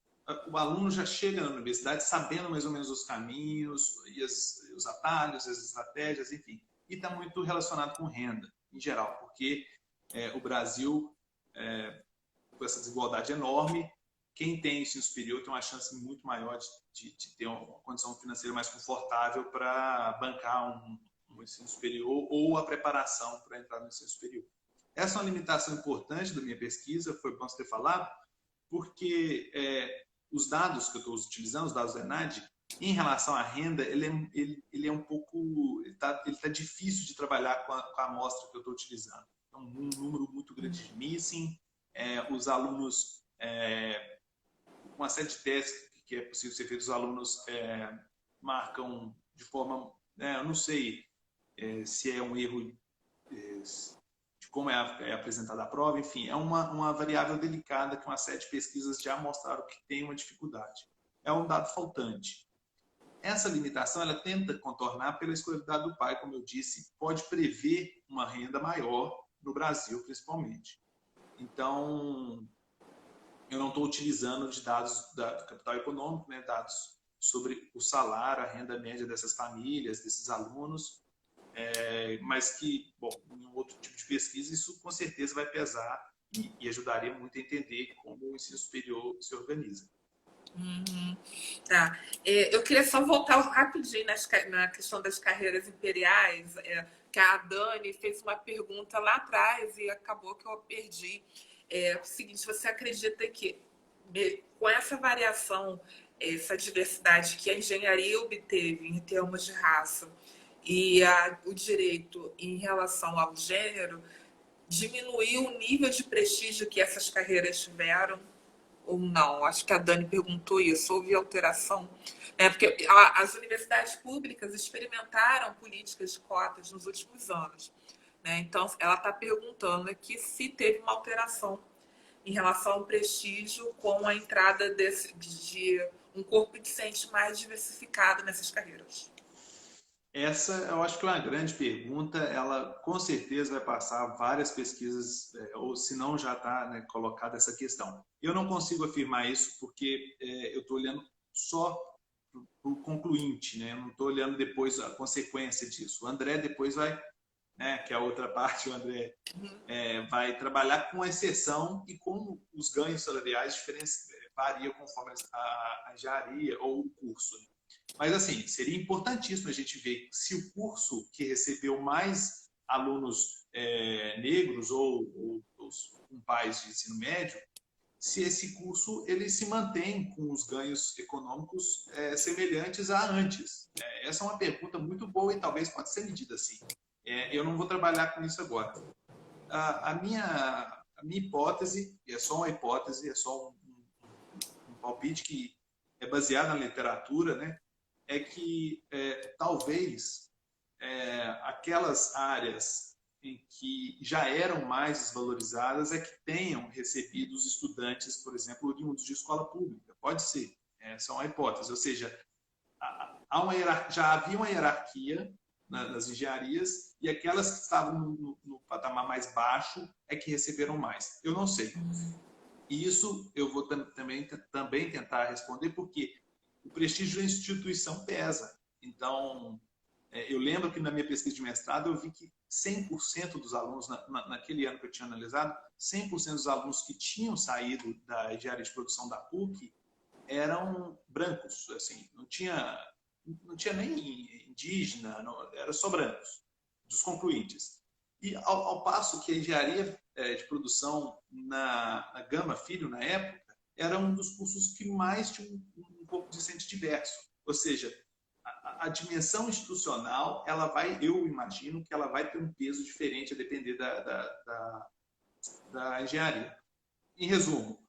o aluno já chega na universidade sabendo mais ou menos os caminhos e os atalhos, as estratégias, enfim. E está muito relacionado com renda, em geral, porque o Brasil, com essa desigualdade enorme, quem tem ensino superior tem uma chance muito maior de ter uma condição financeira mais confortável para bancar um ensino superior ou a preparação para entrar no ensino superior. Essa é uma limitação importante da minha pesquisa, foi bom você ter falado, porque os dados que eu estou utilizando, os dados do ENAD, em relação à renda, ele é um pouco, ele tá difícil de trabalhar com a amostra que eu estou utilizando. Então, um número muito grande de missing, os alunos, uma série de testes que é possível ser feito, os alunos marcam de forma, eu não sei se é um erro de como é apresentada a prova, enfim, é uma variável delicada que uma série de pesquisas já mostraram que tem uma dificuldade. É um dado faltante. Essa limitação, ela tenta contornar pela escolaridade do pai, como eu disse, pode prever uma renda maior no Brasil, principalmente. Então, eu não estou utilizando de dados do capital econômico, né, dados sobre o salário, a renda média dessas famílias, desses alunos, mas que, bom, em um outro tipo de pesquisa, isso com certeza vai pesar e ajudaria muito a entender como o ensino superior se organiza. Tá. Eu queria só voltar rapidinho na questão das carreiras imperiais, que a Dani fez uma pergunta lá atrás e acabou que eu perdi. O seguinte, você acredita que com essa variação, essa diversidade que a engenharia obteve em termos de raça e o direito em relação ao gênero, diminuiu o nível de prestígio que essas carreiras tiveram? Ou não? Acho que a Dani perguntou isso. Houve alteração? Porque as universidades públicas experimentaram políticas de cotas nos últimos anos. Então, ela está perguntando aqui se teve uma alteração em relação ao prestígio com a entrada de um corpo docente mais diversificado nessas carreiras. Essa, eu acho que é uma grande pergunta. Ela, com certeza, vai passar várias pesquisas, ou se não já está, né, colocada essa questão. Eu não consigo afirmar isso porque eu estou olhando só para o concluinte, né? Eu não estou olhando depois a consequência disso. O André depois vai, né, que é a outra parte, o André vai trabalhar com exceção e como os ganhos salariais variam conforme a engenharia ou o curso. Mas, assim, seria importantíssimo a gente ver se o curso que recebeu mais alunos negros ou com pais de ensino médio, se esse curso ele se mantém com os ganhos econômicos semelhantes a antes. Essa é uma pergunta muito boa e talvez pode ser medida assim. Eu não vou trabalhar com isso agora. A minha hipótese, e é só uma hipótese, é só um palpite que é baseado na literatura, né? é que talvez aquelas áreas em que já eram mais desvalorizadas é que tenham recebido os estudantes, por exemplo, oriundos de escola pública. Pode ser, essa é uma hipótese. Ou seja, já havia uma hierarquia nas engenharias e aquelas que estavam no patamar mais baixo é que receberam mais. Eu não sei. E isso eu vou também tentar responder, porque o prestígio da instituição pesa. Então, eu lembro que na minha pesquisa de mestrado eu vi que 100% dos alunos, naquele ano que eu tinha analisado, 100% dos alunos que tinham saído da engenharia de produção da PUC eram brancos, assim, não tinha nem indígena, era só brancos, dos concluintes. E ao passo que a engenharia de produção na Gama Filho, na época, era um dos cursos que mais tinha um pouco de docente diverso. Ou seja, a dimensão institucional, eu imagino que ela vai ter um peso diferente a depender da engenharia. Em resumo,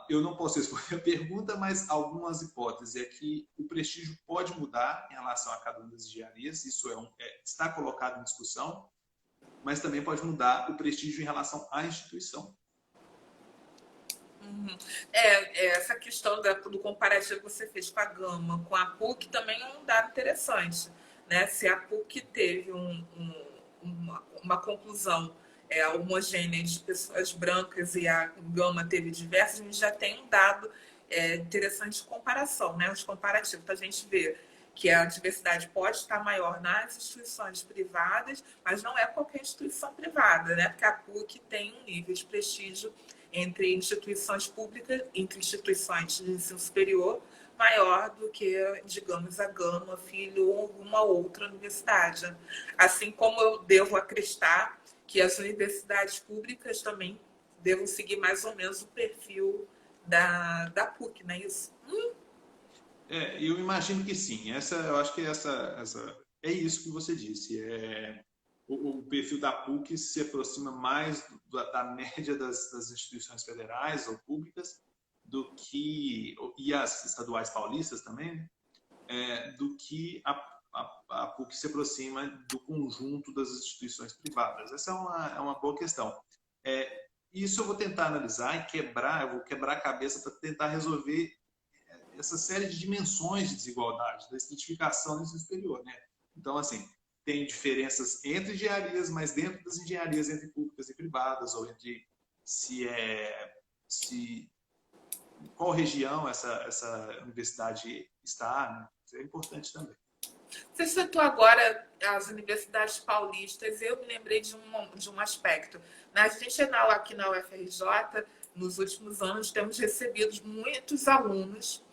eu não posso responder a pergunta, mas algumas hipóteses é que o prestígio pode mudar em relação a cada uma das engenharias, isso está colocado em discussão, mas também pode mudar o prestígio em relação à instituição. Essa questão do comparativo que você fez com a Gama, com a PUC, também é um dado interessante, né? Se a PUC teve uma conclusão homogênea de pessoas brancas e a Gama teve diversas, a gente já tem um dado interessante de comparação, né? Os comparativos, para a gente ver que a diversidade pode estar maior nas instituições privadas, mas não é qualquer instituição privada, né? Porque a PUC tem um nível de prestígio entre instituições públicas, entre instituições de ensino superior, maior do que, digamos, a Gama Filho ou alguma outra universidade. Assim como eu devo acreditar que as universidades públicas também devam seguir mais ou menos o perfil da PUC, não é isso? Eu imagino que sim. Eu acho que é isso que você disse. O perfil da PUC se aproxima mais da média das instituições federais ou públicas e as estaduais paulistas também, do que a PUC se aproxima do conjunto das instituições privadas. Essa é uma boa questão. Isso eu vou tentar analisar e eu vou quebrar a cabeça para tentar resolver essa série de dimensões de desigualdade, da estratificação do ensino superior, né? Então, assim, tem diferenças entre engenharias, mas dentro das engenharias entre públicas e privadas, ou entre em qual região essa universidade está, né? Isso é importante também. Você citou agora as universidades paulistas, eu me lembrei de um aspecto. A gente aqui na UFRJ, nos últimos anos, temos recebido muitos alunos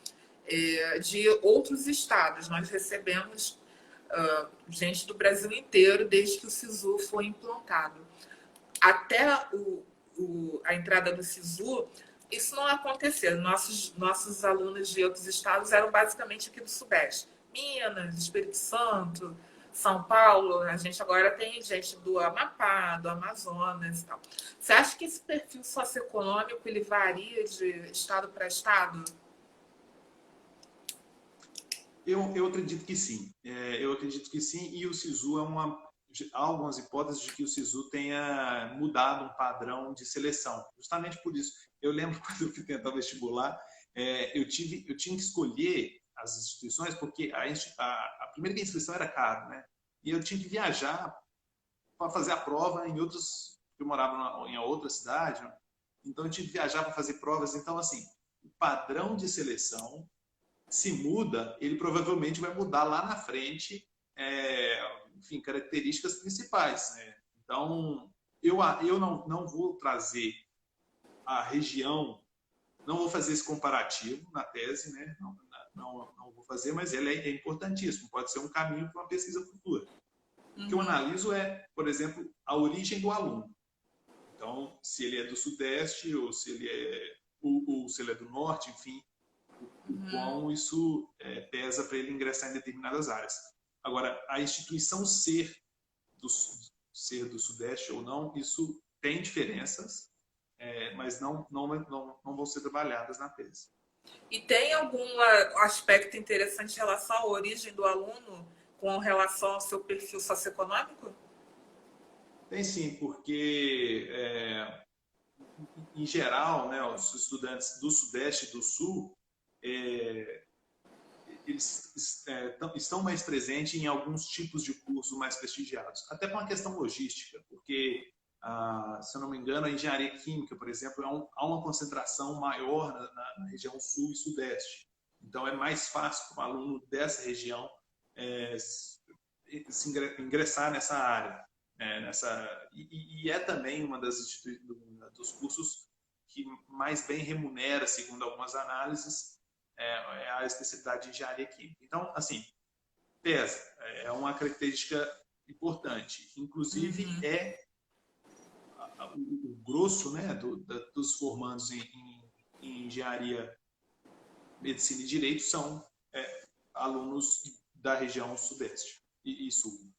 de outros estados. Nós recebemos gente do Brasil inteiro desde que o SISU foi implantado. Até a entrada do SISU, isso não acontecia. Nossos alunos de outros estados eram basicamente aqui do Sudeste. Minas, Espírito Santo, São Paulo. A gente agora tem gente do Amapá, do Amazonas e tal. Você acha que esse perfil socioeconômico ele varia de estado para estado? Eu acredito que sim. Eu acredito que sim, e o SISU há algumas hipóteses de que o SISU tenha mudado um padrão de seleção. Justamente por isso. Eu lembro quando eu fui tentar o vestibular, eu tinha que escolher as instituições, porque a primeira inscrição era caro, né? E eu tinha que viajar para fazer a prova em outros... Eu morava em outra cidade, então eu tinha que viajar para fazer provas. Então, assim, o padrão de seleção se muda, ele provavelmente vai mudar lá na frente, enfim, características principais, né? Então, eu não vou trazer a região, não vou fazer esse comparativo na tese, né? Não vou fazer, mas ele é importantíssimo, pode ser um caminho para uma pesquisa futura. O que eu analiso por exemplo, a origem do aluno. Então, se ele é do Sudeste ou se ele é do Norte, enfim, o quão isso pesa para ele ingressar em determinadas áreas. Agora, a instituição ser do Sudeste ou não, isso tem diferenças, mas não vão ser trabalhadas na tese. E tem algum aspecto interessante em relação à origem do aluno com relação ao seu perfil socioeconômico? Tem sim, porque, em geral, né, os estudantes do Sudeste e do Sul, é, eles estão mais presentes em alguns tipos de curso mais prestigiados, até por uma questão logística, porque, se eu não me engano, a engenharia química, por exemplo, há uma concentração maior na região Sul e Sudeste. Então, é mais fácil para um aluno dessa região se ingressar nessa área. E é também uma dos cursos que mais bem remunera, segundo algumas análises, é a especialidade de engenharia química. Então, assim, pesa, é uma característica importante. Inclusive, o grosso, né, dos formandos em engenharia, medicina e direito são alunos da região Sudeste e Sul.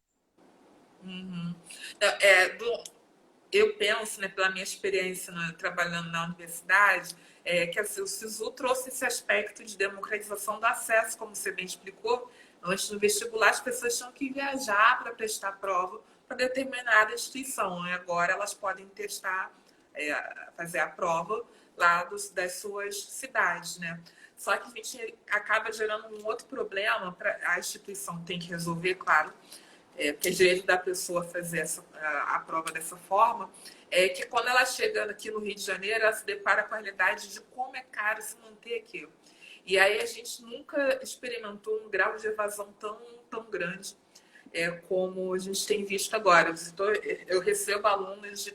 Eu penso, né, pela minha experiência trabalhando na universidade, que assim, o SISU trouxe esse aspecto de democratização do acesso, como você bem explicou. Antes do vestibular, as pessoas tinham que viajar para prestar prova para determinada instituição. E agora elas podem fazer a prova lá das suas cidades, né? Só que a gente acaba gerando um outro problema, a instituição tem que resolver, claro, porque é direito da pessoa fazer a prova dessa forma, é que quando ela chega aqui no Rio de Janeiro, ela se depara com a realidade de como é caro se manter aqui. E aí a gente nunca experimentou um grau de evasão tão grande como a gente tem visto agora. Eu recebo alunos de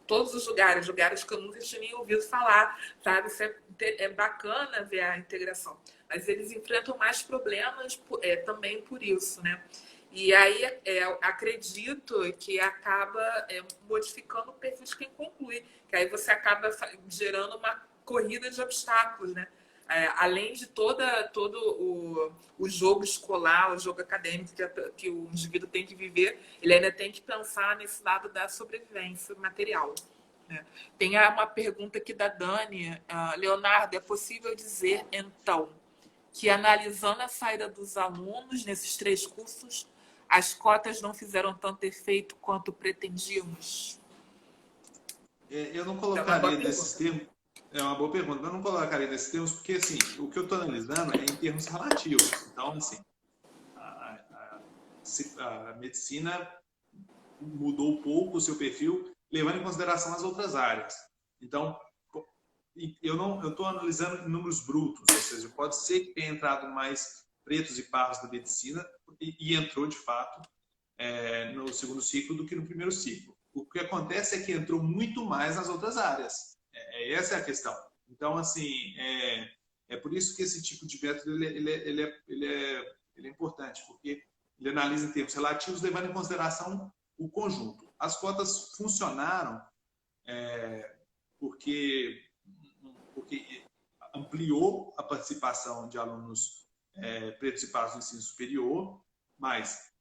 todos os lugares que eu nunca tinha nem ouvido falar, sabe? Isso é bacana ver a integração. Mas eles enfrentam mais problemas também por isso, né? E aí acredito que acaba modificando o perfil de quem conclui, que aí você acaba gerando uma corrida de obstáculos, né? Além de todo o jogo escolar, o jogo acadêmico que o indivíduo tem que viver, ele ainda tem que pensar nesse lado da sobrevivência material, né? Tem uma pergunta aqui da Dani. Leonardo, é possível dizer, então, que analisando a saída dos alunos nesses 3 cursos, as cotas não fizeram tanto efeito quanto pretendíamos? Eu não colocaria nesses termos. É uma boa pergunta, mas eu não colocaria nesses termos porque, assim, o que eu estou analisando é em termos relativos. Então, assim, a medicina mudou pouco o seu perfil, levando em consideração as outras áreas. Então, eu estou analisando em números brutos, ou seja, pode ser que tenha entrado mais pretos e pardos da medicina e entrou, de fato, no segundo ciclo do que no primeiro ciclo. O que acontece é que entrou muito mais nas outras áreas. Essa é a questão. Então, assim, é por isso que esse tipo de método ele é importante, porque ele analisa em termos relativos, levando em consideração o conjunto. As cotas funcionaram porque ampliou a participação de alunos pretos e pardos no ensino superior, mas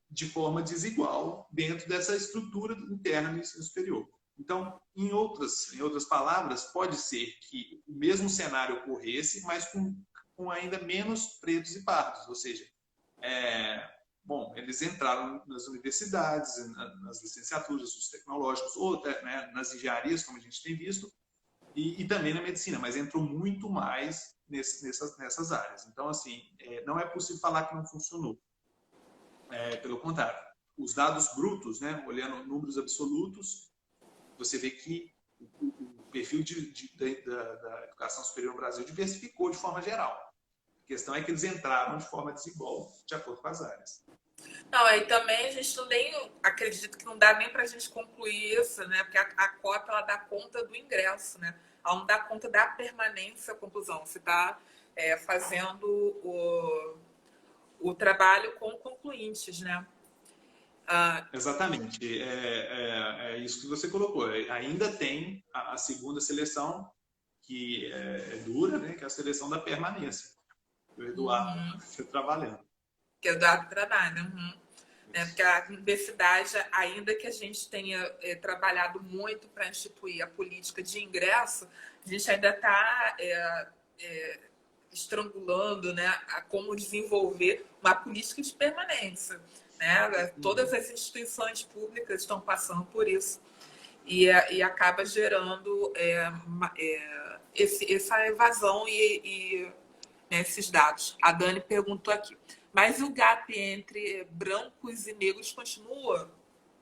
de forma desigual dentro dessa estrutura interna do ensino superior. Então, em outras palavras, pode ser que o mesmo cenário ocorresse, mas com ainda menos pretos e pardos, ou seja, eles entraram nas universidades, nas licenciaturas, os tecnológicos, ou até, né, nas engenharias, como a gente tem visto, e também na medicina, mas entrou muito mais nessas áreas. Então, assim, não é possível falar que não funcionou. Pelo contrário, os dados brutos, né, olhando números absolutos, você vê que o perfil da educação superior no Brasil diversificou de forma geral. A questão é que eles entraram de forma desigual, de acordo com as áreas. Não, aí também a gente nem acredita que não dá nem para a gente concluir isso, né? Porque a cota ela dá conta do ingresso, né? Ela não dá conta da permanência, conclusão. Você está fazendo o trabalho com concluintes, né? Exatamente. É isso que você colocou. Ainda tem a segunda seleção, que é dura, né? Que é a seleção da permanência. O Eduardo está trabalhando. Que é o Eduardo trabalha. né? Porque a universidade, ainda que a gente tenha trabalhado muito para instituir a política de ingresso, a gente ainda está estrangulando, né, a como desenvolver uma política de permanência. Né? Todas as instituições públicas estão passando por isso e acaba gerando essa evasão né, esses dados. A Dani perguntou aqui, mas o gap entre brancos e negros continua?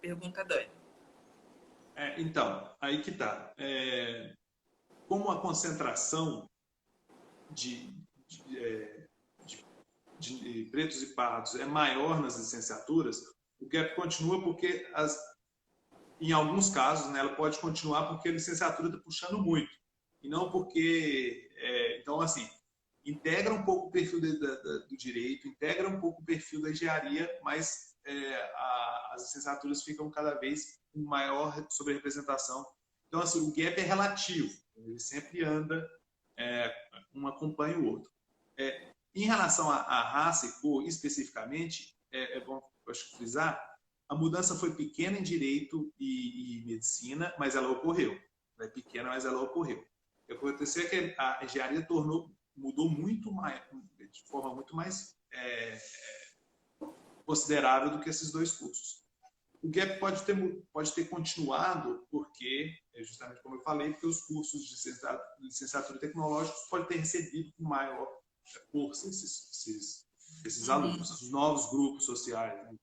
Pergunta a Dani. Então, aí que está. Como a concentração de pretos e pardos é maior nas licenciaturas, o gap continua porque, em alguns casos, né, ela pode continuar porque a licenciatura está puxando muito. E não porque... então, assim, integra um pouco o perfil do direito, integra um pouco o perfil da engenharia, mas as licenciaturas ficam cada vez com maior sobre-representação. Então, assim, o gap é relativo. Ele sempre anda, um acompanha o outro. Em relação à raça e cor, especificamente, é bom, acho, frisar, a mudança foi pequena em direito e medicina, mas ela ocorreu. Ela é pequena, mas ela ocorreu. O que aconteceu é que a engenharia mudou muito mais, de forma muito mais considerável do que esses dois cursos. O gap pode ter continuado porque, justamente como eu falei, porque os cursos de licenciatura tecnológicos podem ter recebido com maior força esses alunos, os novos grupos sociais, né,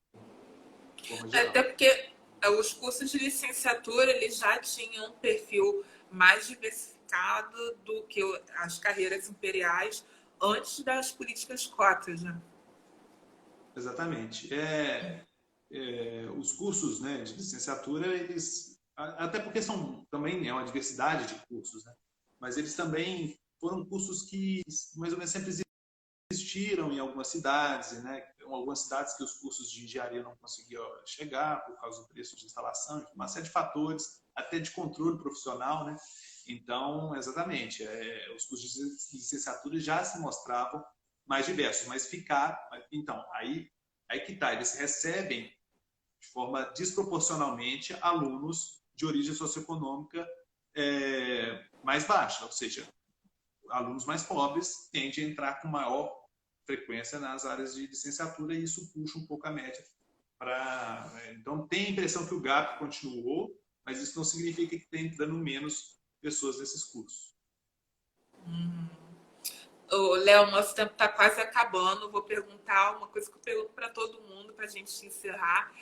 de forma geral. Até porque os cursos de licenciatura eles já tinham um perfil mais diversificado do que as carreiras imperiais antes das políticas cotas, né? Exatamente. Os cursos, né, de licenciatura, eles, até porque também é uma diversidade de cursos, né, mas eles também foram cursos que mais ou menos sempre existiram em algumas cidades, né, em algumas cidades que os cursos de engenharia não conseguiam chegar por causa do preço de instalação, uma série de fatores, até de controle profissional, né. Então, exatamente, os cursos de licenciatura já se mostravam mais diversos, mas então, aí que está, eles recebem de forma desproporcionalmente alunos de origem socioeconômica mais baixa, ou seja, alunos mais pobres tendem a entrar com maior frequência nas áreas de licenciatura e isso puxa um pouco a média. Então, tem a impressão que o gap continuou, mas isso não significa que está entrando menos pessoas nesses cursos. Léo, nosso tempo está quase acabando. Vou perguntar uma coisa que eu pergunto para todo mundo, para a gente encerrar.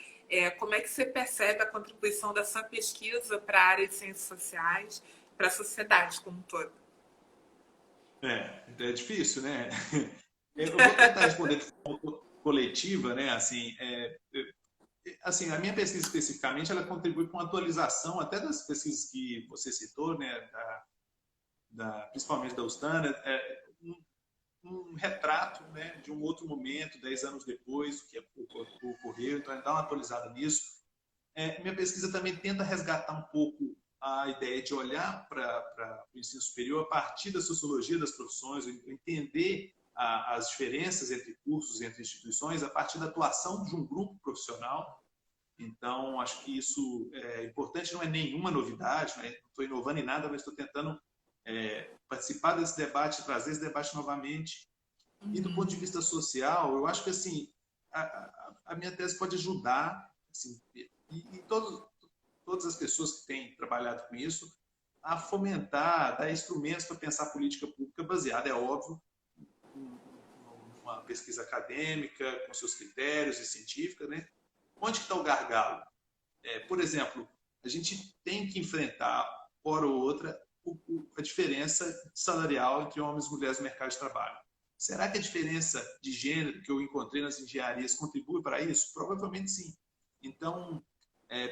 Como é que você percebe a contribuição dessa pesquisa para a área de ciências sociais, para a sociedade como um todo? É difícil, né? Eu vou tentar responder de forma coletiva, né? Assim, a minha pesquisa especificamente, ela contribui com a atualização até das pesquisas que você citou, né? Principalmente da Ustana, um retrato, né, de um outro momento, 10 anos depois, o que ocorreu, então dá uma atualizada nisso. Minha pesquisa também tenta resgatar um pouco a ideia de olhar para o ensino superior a partir da sociologia das profissões, entender as diferenças entre cursos, entre instituições, a partir da atuação de um grupo profissional. Então, acho que isso é importante, não é nenhuma novidade, né? Não estou inovando em nada, mas estou tentando participar desse debate, trazer esse debate novamente. E do ponto de vista social, eu acho que assim, a minha tese pode ajudar, assim, e todas as pessoas que têm trabalhado com isso, a fomentar, dar instrumentos para pensar política pública baseada, é óbvio, numa pesquisa acadêmica, com seus critérios e científica, né? Onde está o gargalo? Por exemplo, a gente tem que enfrentar, hora ou outra, a diferença salarial entre homens e mulheres no mercado de trabalho. Será que a diferença de gênero que eu encontrei nas engenharias contribui para isso? Provavelmente sim. Então,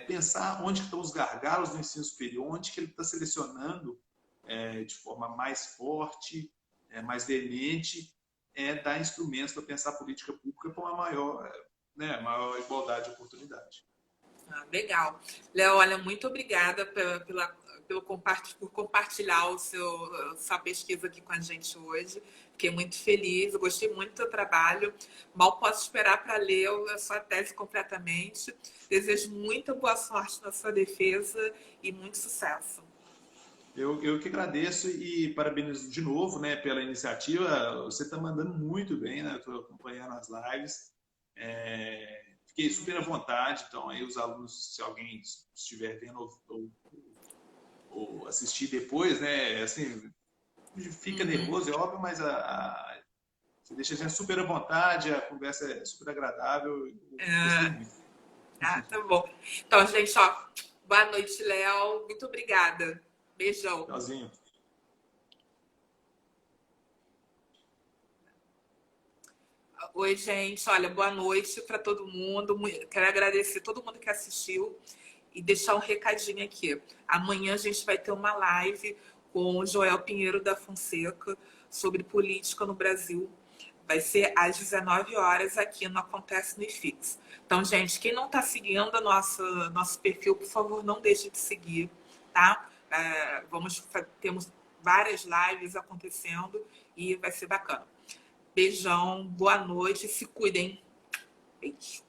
pensar onde estão os gargalos do ensino superior, onde que ele está selecionando de forma mais forte, mais veemente, dar instrumentos para pensar a política pública com uma maior igualdade de oportunidade. Ah, legal. Léo, olha, muito obrigada por compartilhar sua pesquisa aqui com a gente hoje. Fiquei muito feliz, eu gostei muito do seu trabalho. Mal posso esperar para ler a sua tese completamente. Desejo muita boa sorte na sua defesa e muito sucesso. Eu que agradeço e parabenizo de novo, né, pela iniciativa. Você está mandando muito bem, né? Estou acompanhando as lives. Fiquei super à vontade. Então, aí os alunos, se alguém estiver vendo ou assistir depois, né, assim, fica nervoso, é óbvio, mas você deixa a gente super à vontade. A conversa é super agradável. Eu gostei muito. Ah, tá bom. Então, gente, ó, boa noite, Léo. Muito obrigada. Beijão. Tchauzinho. Oi, gente. Olha, boa noite para todo mundo. Quero agradecer todo mundo que assistiu e deixar um recadinho aqui. Amanhã a gente vai ter uma live com o Joel Pinheiro da Fonseca sobre política no Brasil. Vai ser às 19 horas aqui no Acontece no IFIX. Então, gente, quem não está seguindo nosso perfil, por favor, não deixe de seguir, tá? Temos várias lives acontecendo e vai ser bacana. Beijão, boa noite, se cuidem. Beijo.